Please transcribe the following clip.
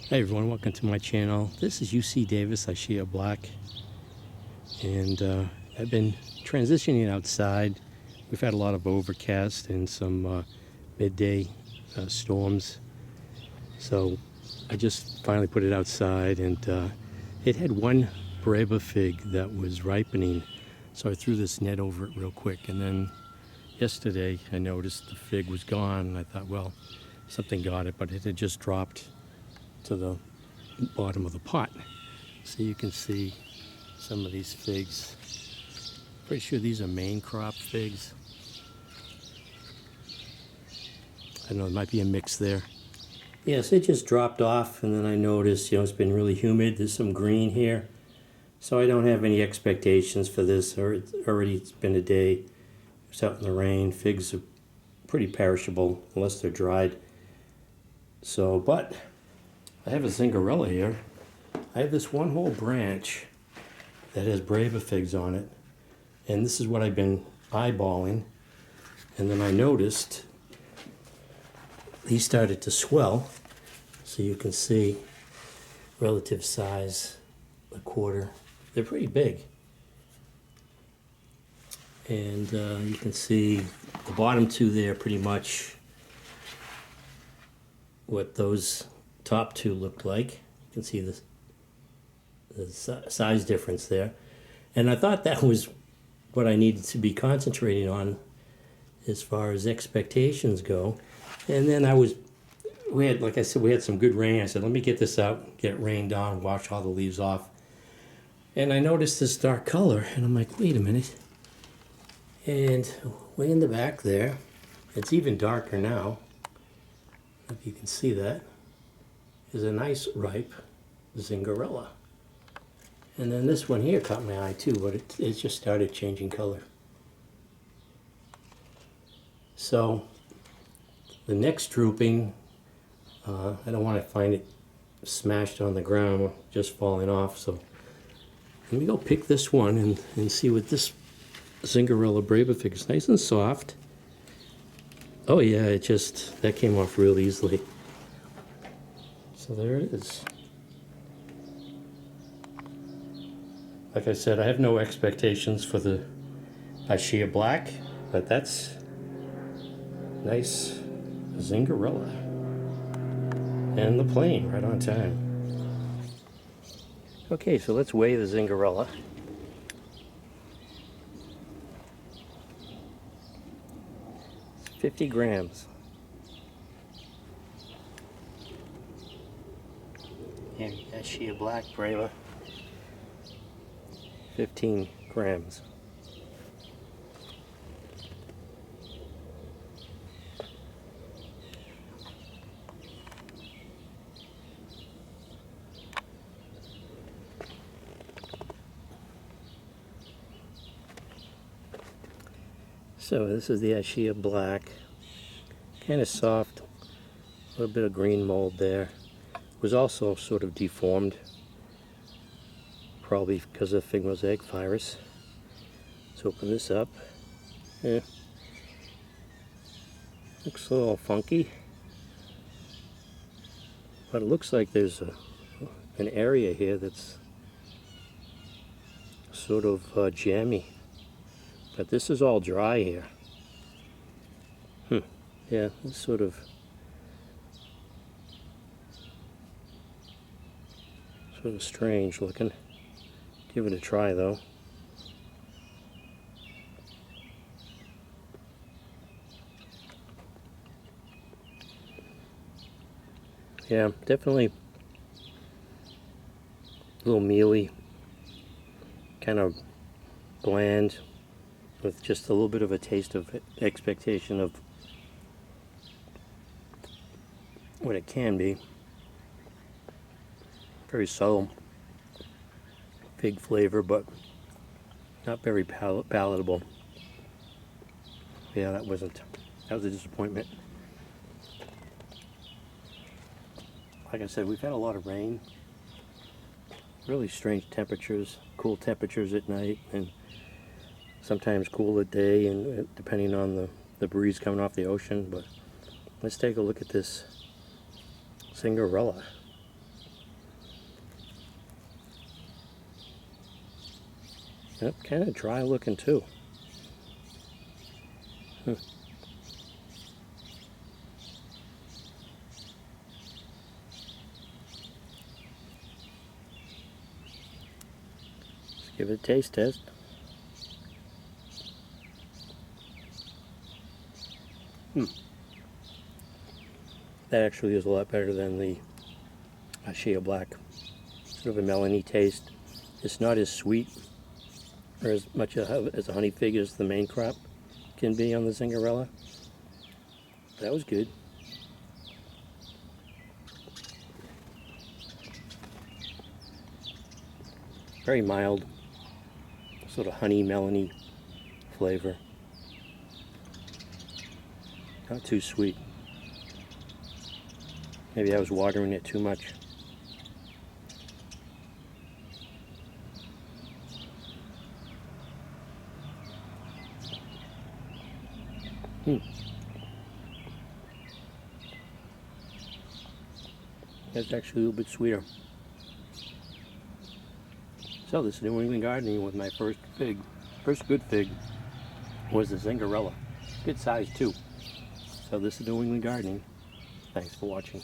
Hey everyone, welcome to my channel. This is UC Davis Ishia Black, and I've been transitioning outside. We've had a lot of overcast and some midday storms, so I just finally put it outside, and it had one Breba fig that was ripening, so I threw this net over it real quick, and then yesterday I noticed the fig was gone, and I thought, well, something got it, but it had just dropped to the bottom of the pot. So you can see some of these figs. Pretty sure these are main crop figs. I don't know, it might be a mix there. Yes, it just dropped off, and then I noticed, it's been really humid. There's some green here. So I don't have any expectations for this, or it's been a day. It's out in the rain. Figs are pretty perishable unless they're dried. So, but I have a Zingarella here. I have this one whole branch that has Breba figs on it, and this is what I've been eyeballing. And then I noticed these started to swell, so you can see relative size, a quarter. They're pretty big, and you can see the bottom two there pretty much what those top two looked like. You can see the size difference there, and I thought that was what I needed to be concentrating on as far as expectations go. And then like I said, we had some good rain. I said, let me get this out, get it rained on, wash all the leaves off. And I noticed this dark color, and I'm like, wait a minute. And way in the back there, it's even darker now, if you can see that, is a nice ripe Zingarella. And then this one here caught my eye too, but it just started changing color. So the next drooping, I don't want to find it smashed on the ground, just falling off. So let me go pick this one and see what this Zingarella Breba Fig is. Nice and soft. Oh yeah, that came off real easily. So there it is. Like I said, I have no expectations for the Ishia Black, but that's nice Zingarella. And the plane right on time. Okay, so let's weigh the Zingarella. It's 50 grams. And Ishia Black Breba, 15 grams. So this is the Ishia Black, kind of soft, a little bit of green mold there. It was also sort of deformed, probably because of fig mosaic virus. Let's open this up. Yeah, looks a little funky, but it looks like there's an area here that's sort of jammy. But this is all dry here. Yeah, it's sort of strange looking. Give it a try though. Yeah, definitely a little mealy, kind of bland, with just a little bit of a taste of expectation of what it can be. Very subtle fig flavor, but not very palatable. Yeah, that was a disappointment. Like I said, we've had a lot of rain, really strange temperatures, cool temperatures at night, and sometimes cool at day, and depending on the breeze coming off the ocean. But let's take a look at this Zingarella. Yep, kind of dry looking too. Let's give it a taste test. That actually is a lot better than the Shea Black. Sort of a melony taste. It's not as sweet or as much as a honey fig as the main crop can be on the Zingarella. That was good. Very mild, sort of honey melony flavor. Not too sweet. Maybe I was watering it too much. That's actually a little bit sweeter. So this is New England Gardening with my first fig. First good fig was the Zingarella. Good size too. So this is New England Gardening. Thanks for watching.